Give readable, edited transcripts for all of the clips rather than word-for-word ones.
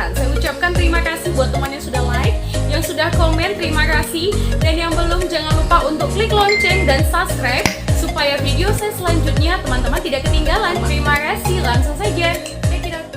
mendengarkan. Saya ucapkan terima kasih buat teman yang sudah like, yang sudah komen, terima kasih. Dan yang belum, jangan lupa untuk klik lonceng dan subscribe supaya video saya selanjutnya teman-teman tidak ketinggalan. Terima kasih, langsung saja. Check it out.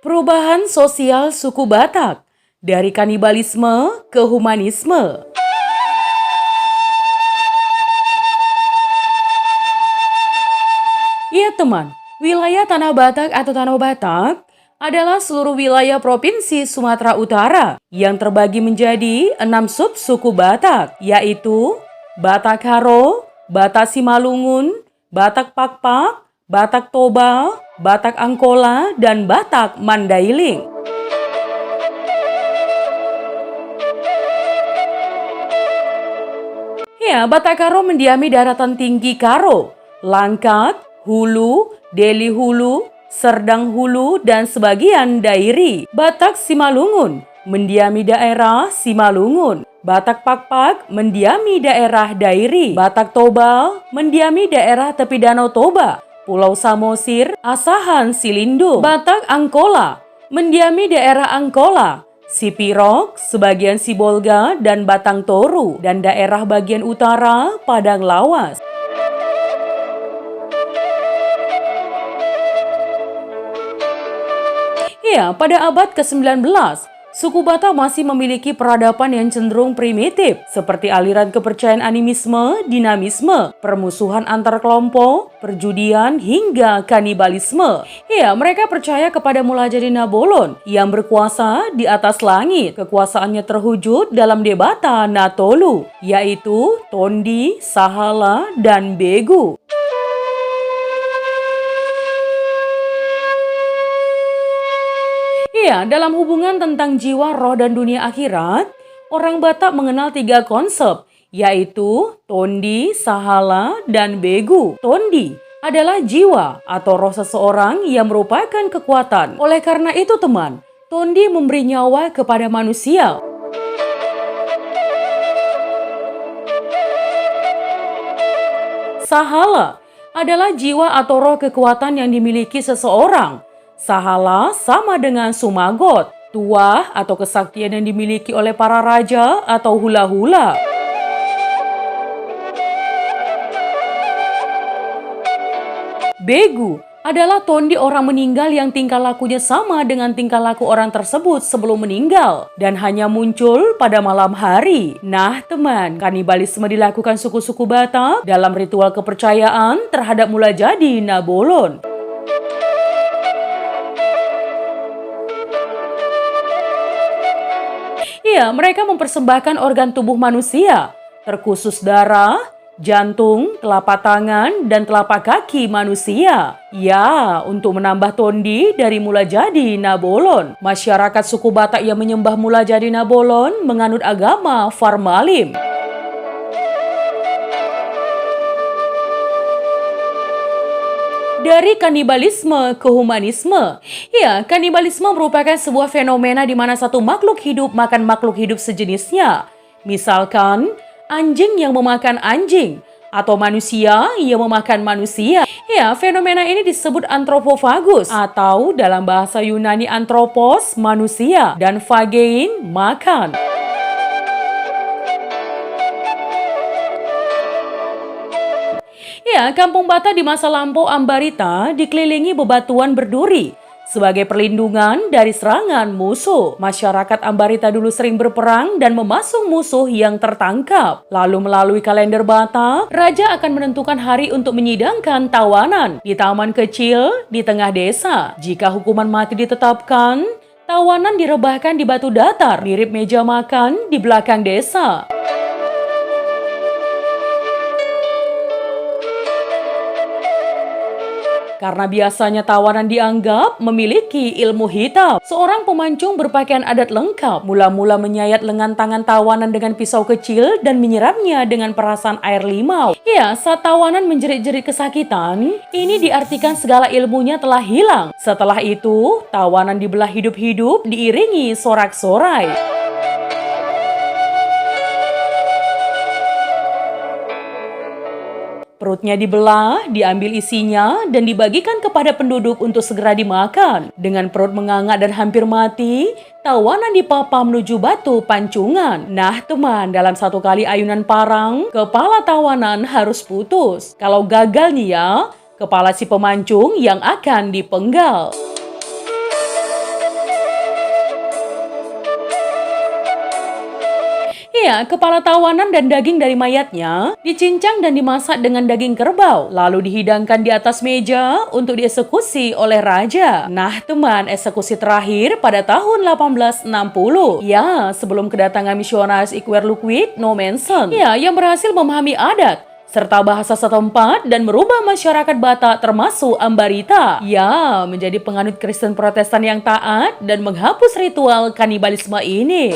Perubahan sosial suku Batak dari kanibalisme ke humanisme. Ya teman, wilayah Tanah Batak atau Tanah Batak adalah seluruh wilayah Provinsi Sumatera Utara yang terbagi menjadi 6 sub-suku Batak, yaitu Batak Karo, Batak Simalungun, Batak Pakpak, Batak Toba, Batak Angkola, dan Batak Mandailing. Ya, Batak Karo mendiami daratan tinggi Karo, Langkat, Hulu, Deli Hulu, Serdang Hulu, dan sebagian Dairi. Batak Simalungun mendiami daerah Simalungun. Batak Pakpak mendiami daerah Dairi. Batak Toba mendiami daerah tepi Danau Toba, Pulau Samosir, Asahan Silindo. Batak Angkola mendiami daerah Angkola, Sipirok, sebagian Sibolga, dan Batang Toru, dan daerah bagian utara Padang Lawas. Ya, pada abad ke-19, suku Batak masih memiliki peradaban yang cenderung primitif, seperti aliran kepercayaan animisme, dinamisme, permusuhan antar kelompok, perjudian, hingga kanibalisme. Ya, mereka percaya kepada Mulajadi Nabolon yang berkuasa di atas langit. Kekuasaannya terwujud dalam Debata Natolu, yaitu Tondi, Sahala, dan Begu. Ya, dalam hubungan tentang jiwa, roh, dan dunia akhirat, orang Batak mengenal 3 konsep, yaitu Tondi, Sahala, dan Begu. Tondi adalah jiwa atau roh seseorang yang merupakan kekuatan. Oleh karena itu teman, Tondi memberi nyawa kepada manusia. Sahala adalah jiwa atau roh kekuatan yang dimiliki seseorang. Sahala sama dengan Sumagot, tuah atau kesaktian yang dimiliki oleh para raja atau hula-hula. Begu adalah tondi orang meninggal yang tingkah lakunya sama dengan tingkah laku orang tersebut sebelum meninggal dan hanya muncul pada malam hari. Nah teman, kanibalisme dilakukan suku-suku Batak dalam ritual kepercayaan terhadap Mulajadi Nabolon. Ya, mereka mempersembahkan organ tubuh manusia, terkhusus darah, jantung, telapak tangan, dan telapak kaki manusia. Ya, untuk menambah tondi dari Mulajadi Nabolon. Masyarakat suku Batak yang menyembah Mulajadi Nabolon menganut agama Farmalim. Dari kanibalisme ke humanisme. Ya, kanibalisme merupakan sebuah fenomena di mana satu makhluk hidup makan makhluk hidup sejenisnya. Misalkan, anjing yang memakan anjing, atau manusia yang memakan manusia. Ya, fenomena ini disebut anthropophagus, atau dalam bahasa Yunani anthropos, manusia, dan phagein, makan. Ya, kampung Batak di masa lampau Ambarita dikelilingi bebatuan berduri sebagai perlindungan dari serangan musuh. Masyarakat Ambarita dulu sering berperang dan memasung musuh yang tertangkap. Lalu melalui kalender Batak, raja akan menentukan hari untuk menyidangkan tawanan di taman kecil di tengah desa. Jika hukuman mati ditetapkan, tawanan direbahkan di batu datar mirip meja makan di belakang desa. Karena biasanya tawanan dianggap memiliki ilmu hitam. Seorang pemancung berpakaian adat lengkap mula-mula menyayat lengan tangan tawanan dengan pisau kecil dan menyiramnya dengan perasan air limau. Ya, saat tawanan menjerit-jerit kesakitan, ini diartikan segala ilmunya telah hilang. Setelah itu, tawanan dibelah hidup-hidup diiringi sorak-sorai. Perutnya dibelah, diambil isinya, dan dibagikan kepada penduduk untuk segera dimakan. Dengan perut menganga dan hampir mati, tawanan dipapa menuju batu pancungan. Nah teman, dalam satu kali ayunan parang, kepala tawanan harus putus. Kalau gagal nih ya, kepala si pemancung yang akan dipenggal. Ya, kepala tawanan dan daging dari mayatnya dicincang dan dimasak dengan daging kerbau, lalu dihidangkan di atas meja untuk dieksekusi oleh raja. Nah teman, eksekusi terakhir pada tahun 1860. Ya, sebelum kedatangan misionaris Iquerlucuit no Manson. Ya, yang berhasil memahami adat serta bahasa setempat dan merubah masyarakat Batak termasuk Ambarita. Ya, menjadi penganut Kristen Protestan yang taat dan menghapus ritual kanibalisme ini.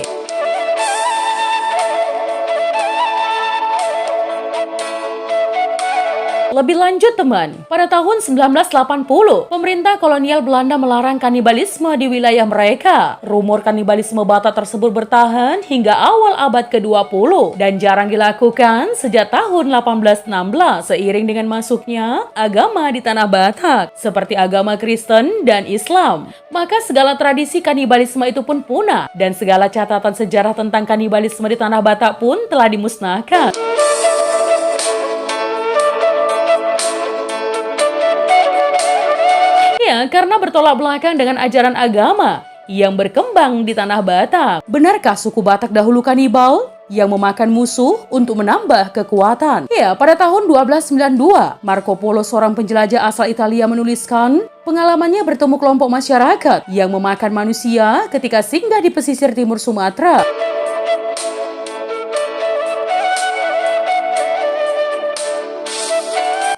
Lebih lanjut teman, pada tahun 1980, pemerintah kolonial Belanda melarang kanibalisme di wilayah mereka. Rumor kanibalisme Batak tersebut bertahan hingga awal abad ke-20 dan jarang dilakukan sejak tahun 1816 seiring dengan masuknya agama di tanah Batak seperti agama Kristen dan Islam. Maka segala tradisi kanibalisme itu pun punah dan segala catatan sejarah tentang kanibalisme di tanah Batak pun telah dimusnahkan. Karena bertolak belakang dengan ajaran agama yang berkembang di tanah Batak. Benarkah suku Batak dahulu kanibal yang memakan musuh untuk menambah kekuatan? Ya, pada tahun 1292, Marco Polo, seorang penjelajah asal Italia, menuliskan pengalamannya bertemu kelompok masyarakat yang memakan manusia ketika singgah di pesisir timur Sumatera.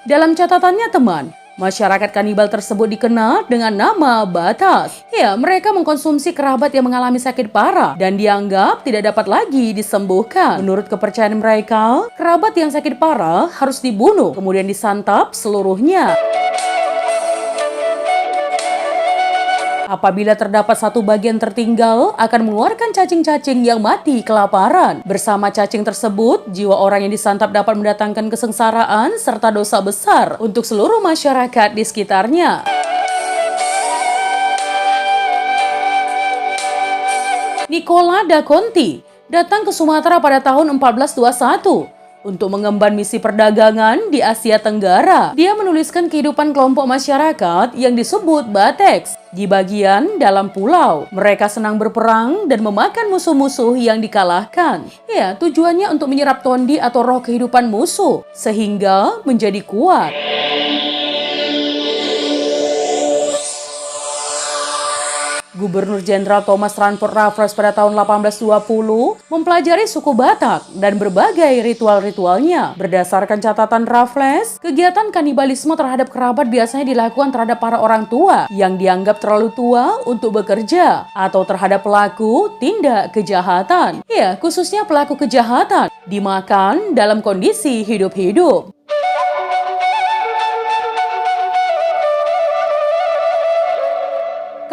Dalam catatannya teman, masyarakat kanibal tersebut dikenal dengan nama Batas. Ya, mereka mengkonsumsi kerabat yang mengalami sakit parah dan dianggap tidak dapat lagi disembuhkan. Menurut kepercayaan mereka, kerabat yang sakit parah harus dibunuh, kemudian disantap seluruhnya. Apabila terdapat satu bagian tertinggal, akan mengeluarkan cacing-cacing yang mati kelaparan. Bersama cacing tersebut, jiwa orang yang disantap dapat mendatangkan kesengsaraan serta dosa besar untuk seluruh masyarakat di sekitarnya. Nicola da Conti datang ke Sumatera pada tahun 1421. Untuk mengemban misi perdagangan di Asia Tenggara. Dia menuliskan kehidupan kelompok masyarakat yang disebut Bateks di bagian dalam pulau. Mereka senang berperang dan memakan musuh-musuh yang dikalahkan. Ya, tujuannya untuk menyerap tondi atau roh kehidupan musuh sehingga menjadi kuat. Gubernur Jenderal Thomas Ranford Raffles pada tahun 1820 mempelajari suku Batak dan berbagai ritual-ritualnya. Berdasarkan catatan Raffles, kegiatan kanibalisme terhadap kerabat biasanya dilakukan terhadap para orang tua yang dianggap terlalu tua untuk bekerja atau terhadap pelaku tindak kejahatan. Ya, khususnya pelaku kejahatan dimakan dalam kondisi hidup-hidup.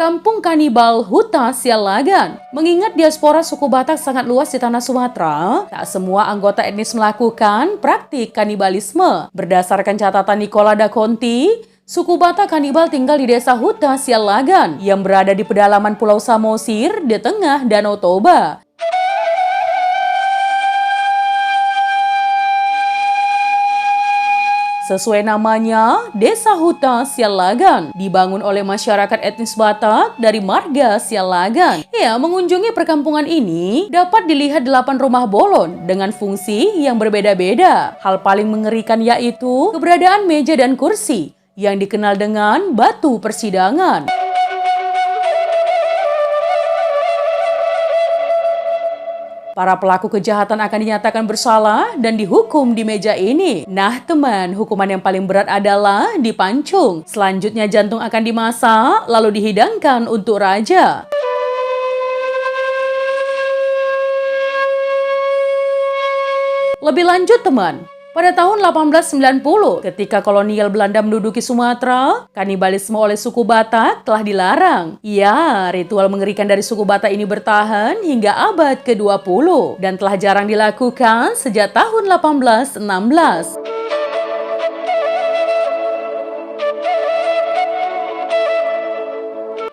Kampung kanibal Huta Sialagan. Mengingat diaspora suku Batak sangat luas di tanah Sumatera, tak semua anggota etnis melakukan praktik kanibalisme. Berdasarkan catatan Nicola da Conti, suku Batak kanibal tinggal di desa Huta Sialagan yang berada di pedalaman Pulau Samosir di tengah Danau Toba. Sesuai namanya, Desa Huta Sialagan dibangun oleh masyarakat etnis Batak dari marga Sialagan. Ya, mengunjungi perkampungan ini dapat dilihat 8 rumah bolon dengan fungsi yang berbeda-beda. Hal paling mengerikan yaitu keberadaan meja dan kursi yang dikenal dengan batu persidangan. Para pelaku kejahatan akan dinyatakan bersalah dan dihukum di meja ini. Nah teman, hukuman yang paling berat adalah dipancung. Selanjutnya jantung akan dimasak, lalu dihidangkan untuk raja. Lebih lanjut teman, pada tahun 1890, ketika kolonial Belanda menduduki Sumatera, kanibalisme oleh suku Batak telah dilarang. Ya, ritual mengerikan dari suku Batak ini bertahan hingga abad ke-20 dan telah jarang dilakukan sejak tahun 1816.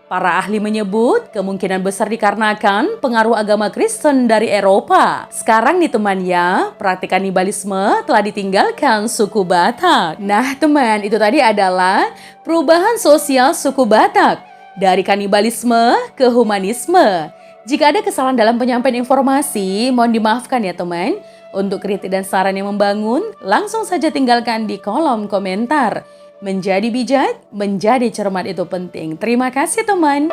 Para ahli menyebut kemungkinan besar dikarenakan pengaruh agama Kristen dari Eropa. Sekarang nih teman ya, praktik kanibalisme telah ditinggalkan suku Batak. Nah teman, itu tadi adalah perubahan sosial suku Batak dari kanibalisme ke humanisme. Jika ada kesalahan dalam penyampaian informasi, mohon dimaafkan ya teman. Untuk kritik dan saran yang membangun, langsung saja tinggalkan di kolom komentar. Menjadi bijak, menjadi cermat itu penting. Terima kasih teman.